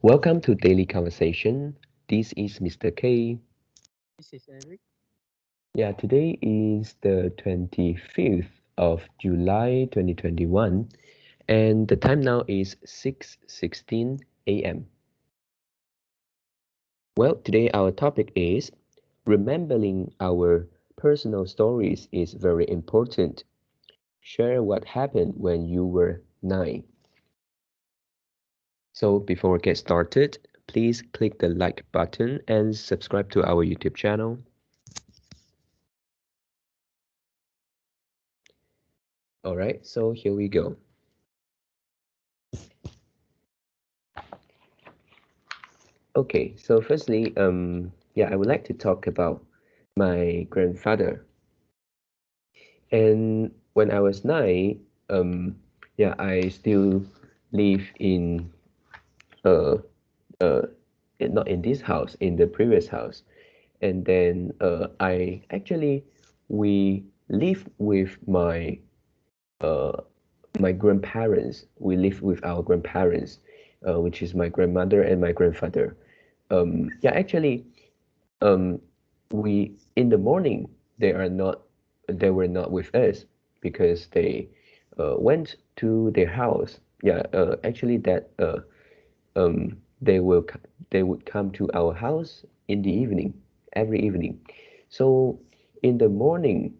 Welcome to Daily Conversation. This is Mr. K. This is Eric. Yeah, today is the 25th of July 2021 and the time now is 6:16 a.m. Well, today our topic is remembering our personal stories is very important. Share what happened when you were 9. So before we get started, please click the like button and subscribe to our YouTube channel. All right, so here we go. Okay, so firstly, I would like to talk about my grandfather. And when I was 9, I still live in uh uh not in this house, in the previous house. And then I actually we live with uh my grandparents. We live with our grandparents, which is my grandmother and my grandfather. Actually, um, we in the morning they were not with us because they went to their house. Actually they would come to our house in the evening, every evening. So in the morning,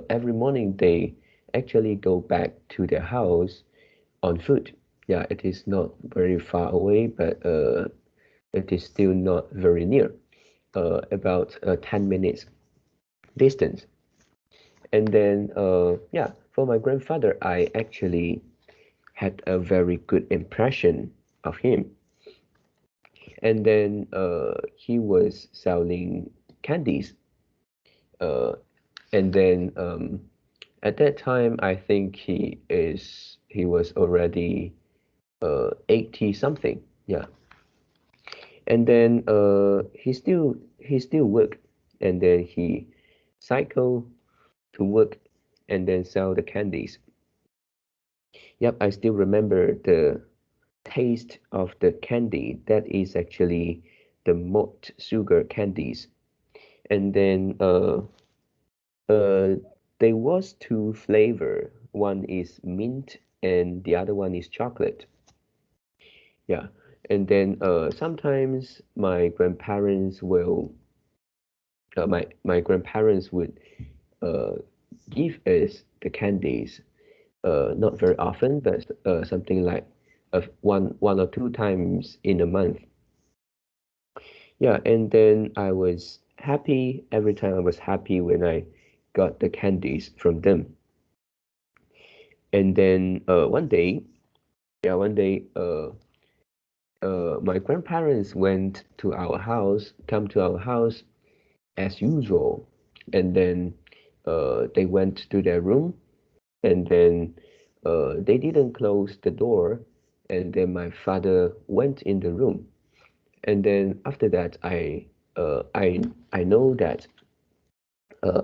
every morning they actually go back to their house on foot. Yeah, it is not very far away, but it is still not very near, about 10 minutes distance. And then, for my grandfather, I actually had a very good impression of him. And then he was selling candies. Uh, and then at that time, I think he was already 80 something. Yeah. And then he still work, and then he cycle to work and then sell the candies. Yep, I still remember the taste of the candy. That is actually the malt sugar candies. And then uh, there was two flavor. One is mint and the other one is chocolate. Yeah. And then sometimes my grandparents would uh, give us the candies, not very often, but something like one or two times in a month. Yeah, and then I was happy every time. I was happy when I got the candies from them. And then one day, my grandparents went to our house, come to our house as usual, and then they went to their room, and then they didn't close the door, and then my father went in the room. And then after that, uh, I I know that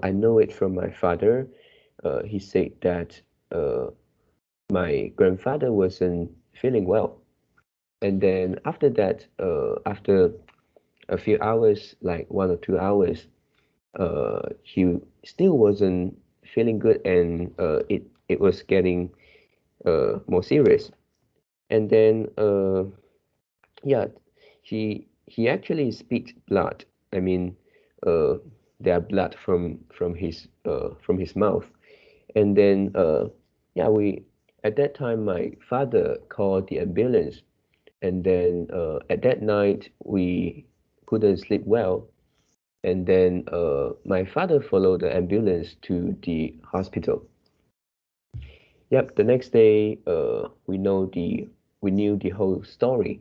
I know it from my father. He said that uh, my grandfather wasn't feeling well. And then after that, after a few hours, like 1 or 2 hours, he still wasn't feeling good, and it was getting more serious. And then yeah, he actually speaks blood. I mean, uh, there are blood from his mouth. And then we at that time my father called the ambulance, and then at that night we couldn't sleep well, and then my father followed the ambulance to the hospital. Yep, the next day we knew the whole story,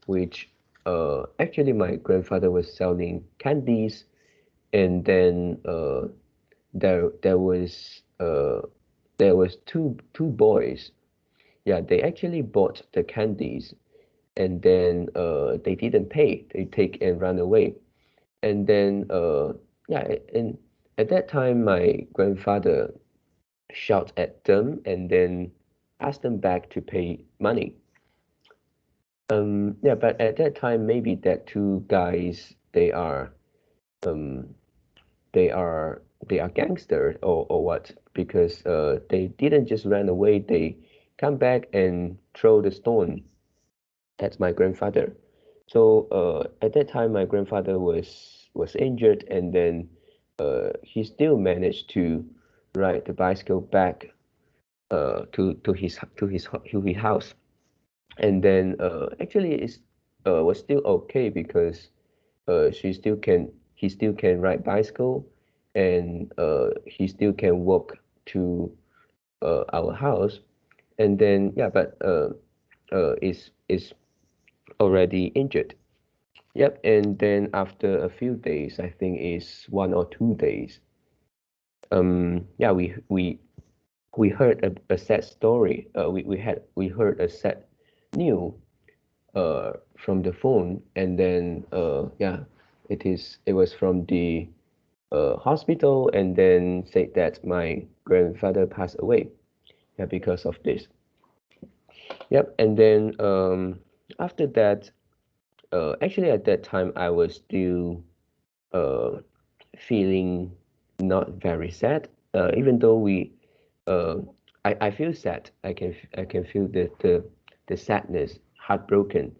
which actually my grandfather was selling candies, and then there was two boys. Yeah, they actually bought the candies, and then they didn't pay. They take and run away. And then and at that time my grandfather shout at them and then ask them back to pay money. Yeah, but at that time, maybe that two guys, um, they are they are gangsters or what? Because they didn't just run away. They come back and throw the stone at my grandfather. So at that time, my grandfather was injured, and then he still managed to ride the bicycle back to his house. And then actually it's was still okay because she still can he still can ride bicycle, and he still can walk to our house. And then yeah, but is already injured. Yep. And then after a few days, I think it's 1 or 2 days, yeah, we heard a sad story. We heard a sad news from the phone. And then yeah, it was from the hospital, and then said that my grandfather passed away, yeah, because of this. Yep. And then after that, actually at that time I was still uh feeling not very sad, even though uh I feel sad. I can feel the sadness, heartbroken,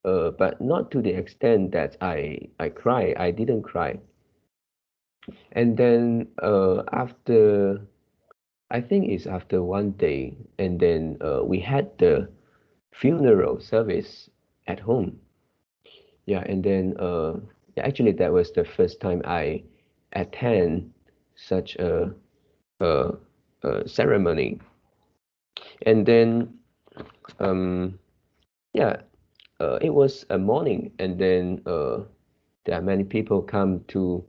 but not to the extent that I cry. I didn't cry. And then after, I think it's after 1 day, and then we had the funeral service at home. Yeah. And then yeah, actually that was the first time I attend such a, a ceremony. And then um yeah, it was a morning, and then there are many people come to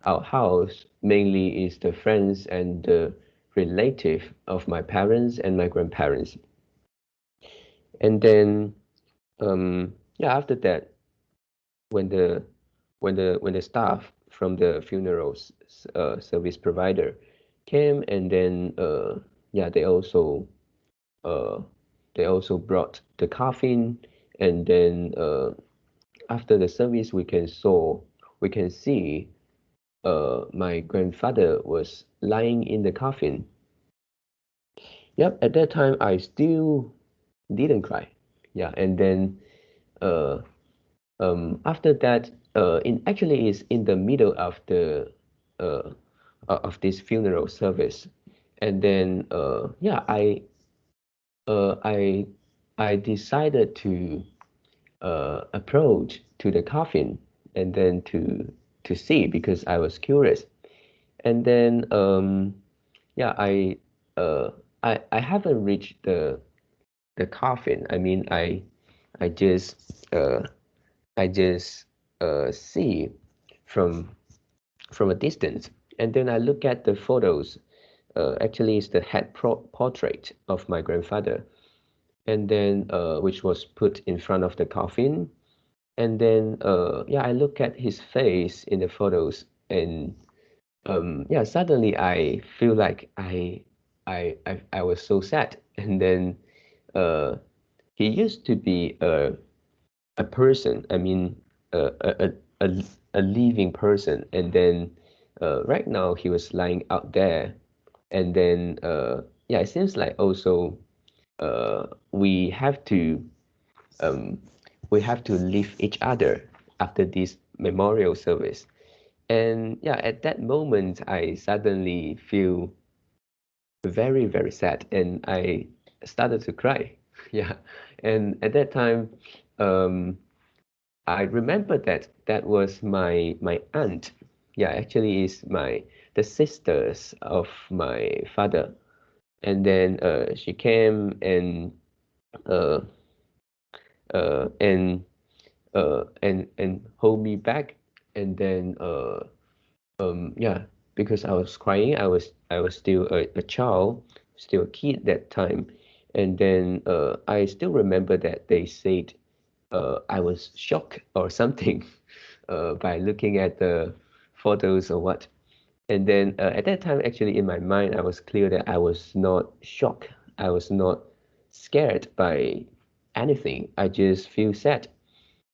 our house. Mainly is the friends and the relative of my parents and my grandparents. And then yeah, after that, when the staff from the funerals service provider came, and then yeah, uh they also brought the coffin. And then after the service, we can see my grandfather was lying in the coffin. Yep. At that time I still didn't cry. Yeah. And then uh after that, in actually is in the middle uh of this funeral service. And then yeah, uh I I decided to approach to the coffin, and then to see, because I was curious. And then yeah, uh I haven't reached the coffin. I mean, I just I just see from from a distance. And then I look at the photos. Actually, it's the head portrait of my grandfather, and then which was put in front of the coffin. And then yeah, I look at his face in the photos, and yeah, suddenly I feel like I was so sad. And then uh, he used to be a person. I mean, a a living person. And then right now he was lying out there. And then yeah, it seems like also we have to um, we have to leave each other after this memorial service. And yeah, at that moment, I suddenly feel very, very sad, and I started to cry. Yeah. And at that time, um, I remember that that was my aunt. Yeah, actually is the sisters of my father. And then she came uh, and and hold me back. And then yeah, because I was crying. I was still a child, still a kid that time. And then I still remember that they said I was shocked or something by looking at the photos or what. And then at that time, actually, in my mind, I was clear that I was not shocked. I was not scared by anything. I just feel sad.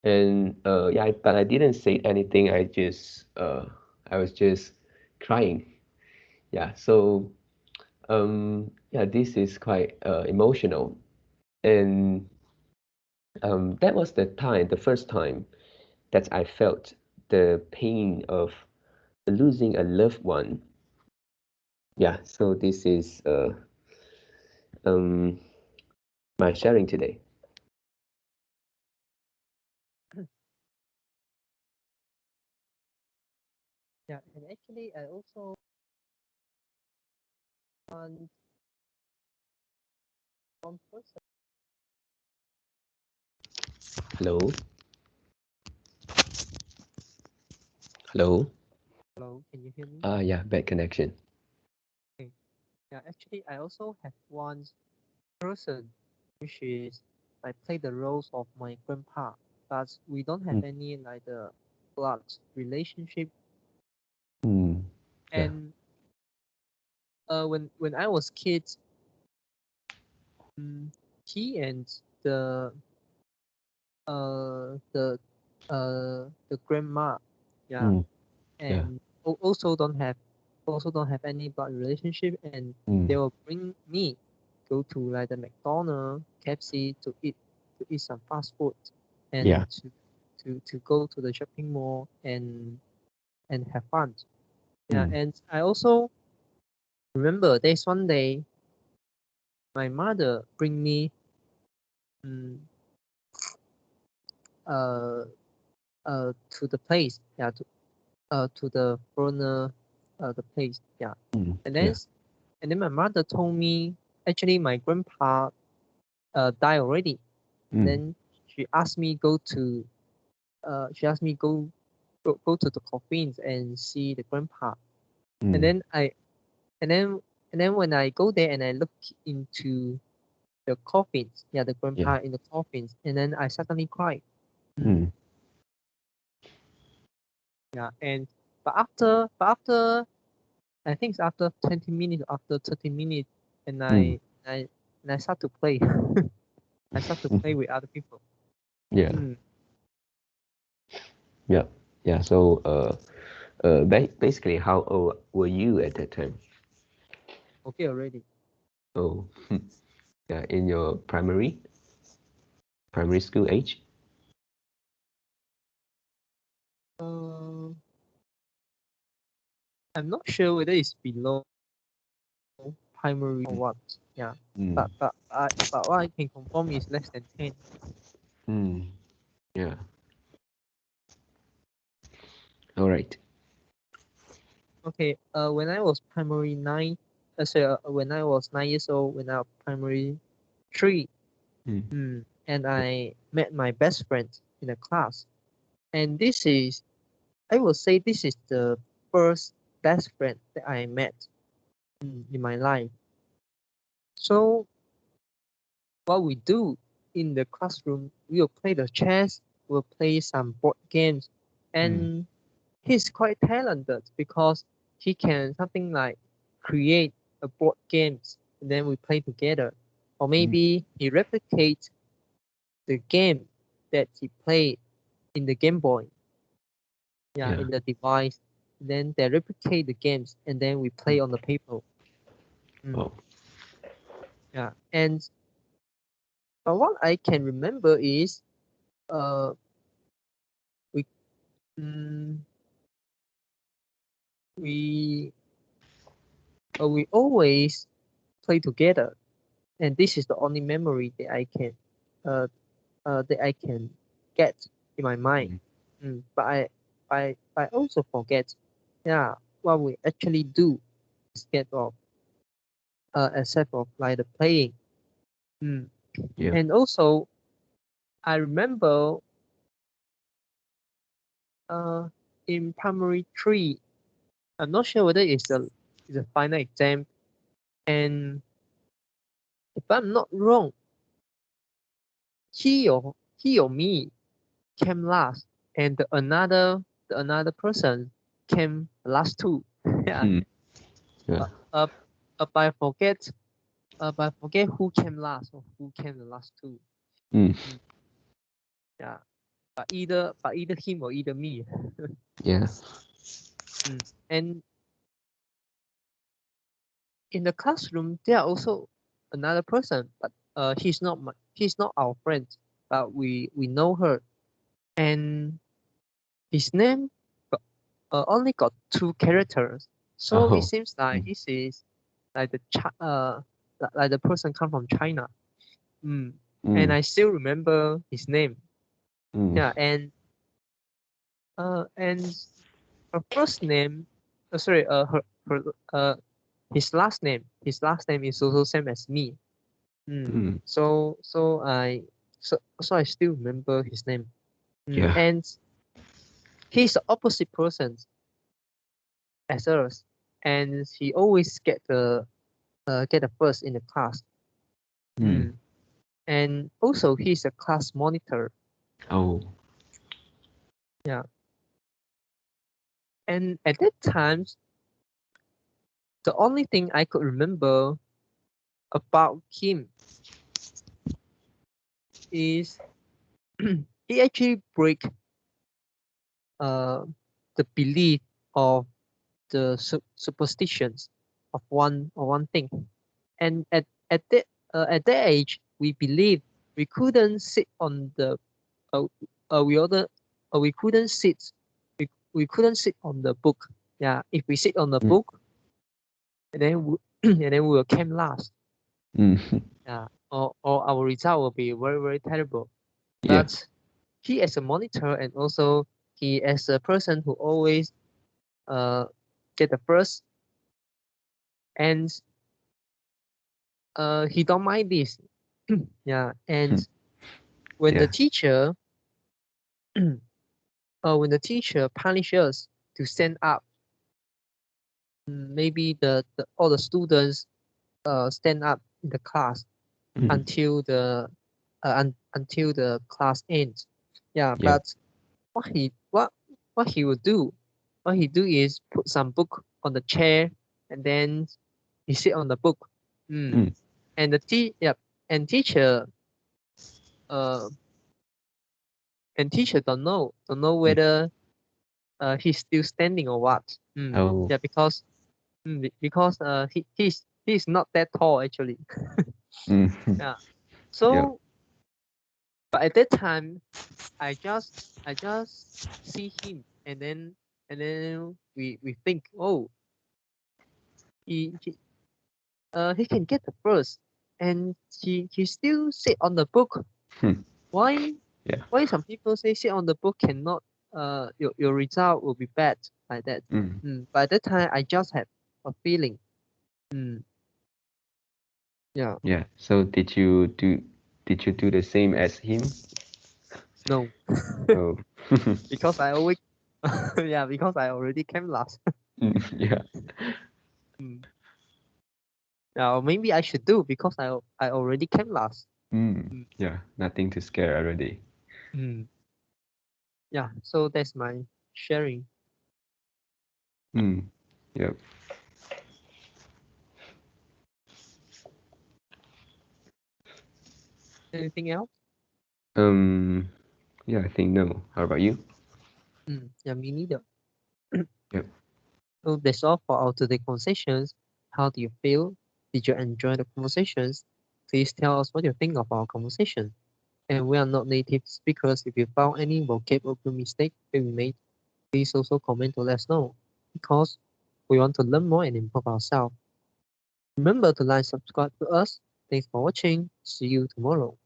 And yeah, but I didn't say anything. I was just crying. Yeah. So yeah, this is quite emotional. And that was the first time that I felt the pain of losing a loved one. Yeah. So this is um my sharing today. Yeah, and actually, I also want one person. Hello. Hello. Hello, can you hear me? Yeah, bad connection. Okay. Yeah, actually, I also have one person, which is I play the roles of my grandpa, but we don't have Mm, any like the blood relationship. mm, yeah. And when I was kid, mm, he and the uh the the grandma, yeah, Mm, yeah. and also don't have any blood relationship, and they Mm, will bring me go to like the McDonald's, KFC to eat some fast food, yeah. and to go to the shopping mall and have fun. Yeah, Mm, and I also remember there's one day my mother bring me um, uh to the place, yeah, to the foreigner the place, yeah, mm, and then yeah. s- and then my mother told me actually my grandpa died already. And Mm, then she asked me go to the coffins and see the grandpa. And mm, then I and then and then when I go there and I look into the coffins, yeah, the yeah. grandpa in the coffins, and then I suddenly cried. Mm, Mm, yeah, and but after I think it's after 20 minutes, after 30 minutes, and mm, I start to play. I start to play with other people. yeah. Mm, Yeah. Yeah. So basically, how old were you at that time? okay already. Oh, yeah, in your primary school age? Uh, I'm not sure whether it's below primary or what. Yeah, Mm, but what I can confirm is less than 10. mm, yeah. All right. Okay. When I was primary nine, sorry, when I was 9 years old, when I was primary three, Mm, and yeah. I met my best friend in a class, and I will say this is the first best friend that I met in my life. So what we do in the classroom, we'll play the chess, we'll play some board games, Mm, and he's quite talented because he can something like create a board games and then we play together. Or mm, maybe he replicates the game that he played in the Game Boy, yeah, yeah. in the device. Then they replicate the games and then we play Mm, on the paper. Mm, oh. yeah. And but what I can remember is uh we mm, we we always play together, and this is the only memory uh, that I can get in my mind. Mm, But I also forget, yeah, what we actually do instead of except of like the playing. Mm. yeah. And also, I remember uh in primary three, I'm not sure whether it's a final exam, and if I'm not wrong, he or me came last, and the another person came last too. Yeah. Mm, yeah. Uh, uh, but I forget who came last or who came the last two. Mm. Yeah, but either him or either me. Yeah. And in the classroom, there are also another person, but he's not our friend, but we know her, and his name only got two characters, so it Oh. seems like this is like like the person come from China. And Mm. I still remember his name. Mm. Yeah, and her first name, sorry, her his last name is also same as me. Mm. So I still remember his name. Yeah. And he's the opposite person as us, and he always get the first in the class. Mm. And also he's a class monitor. Oh. Yeah. And at that time, the only thing I could remember about him is he actually break uh the belief of the superstitions of one thing. And at that age, we believe we couldn't sit on the uh, we other we couldn't sit we couldn't sit on the book. Yeah, if we sit on the Mm. book, and then and then we will come last. Mm. Yeah, or our result will be very very terrible. Yeah. But he as a monitor, and also he as a person who always uh get the first, and he don't mind this. Yeah, and when the Yeah. teacher when the teacher punish us to stand up, maybe all the students stand up in the class Mm. until until the class ends. Yeah, Yeah. but what he would do, what he do is put some book on the chair, and then he sit on the book. Mm. And and teacher uh don't know Mm. whether he's still standing or what. Oh. Yeah, because he's not that tall actually. Mm. Yeah. Yeah. So, but at that time, I just see him, and then we think, oh, he he he can get the first, and he still sit on the book. Hmm. Why Yeah. why some people say sit on the book cannot your result will be bad like that. Mm. By that time, I just had a feeling. Mm, yeah. Yeah. So did you do the same as him? No. Oh. Because I always yeah, because I already came last. Mm. Yeah. Mm. Now maybe I should do because I already came last. Mm. Mm. Yeah. Nothing to scare already. Mm. Yeah, so that's my sharing. Mm. Yep. Anything else? Um. Yeah. I think no. How about you? Yeah, me neither. Yep. So that's all for our today conversations. How do you feel? Did you enjoy the conversations? Please tell us what you think of our conversation. And we are not native speakers. If you found any vocabulary mistake that we made, please also comment to let us know, because we want to learn more and improve ourselves. Remember to like, subscribe to us. Thanks for watching. See you tomorrow.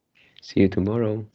See you tomorrow.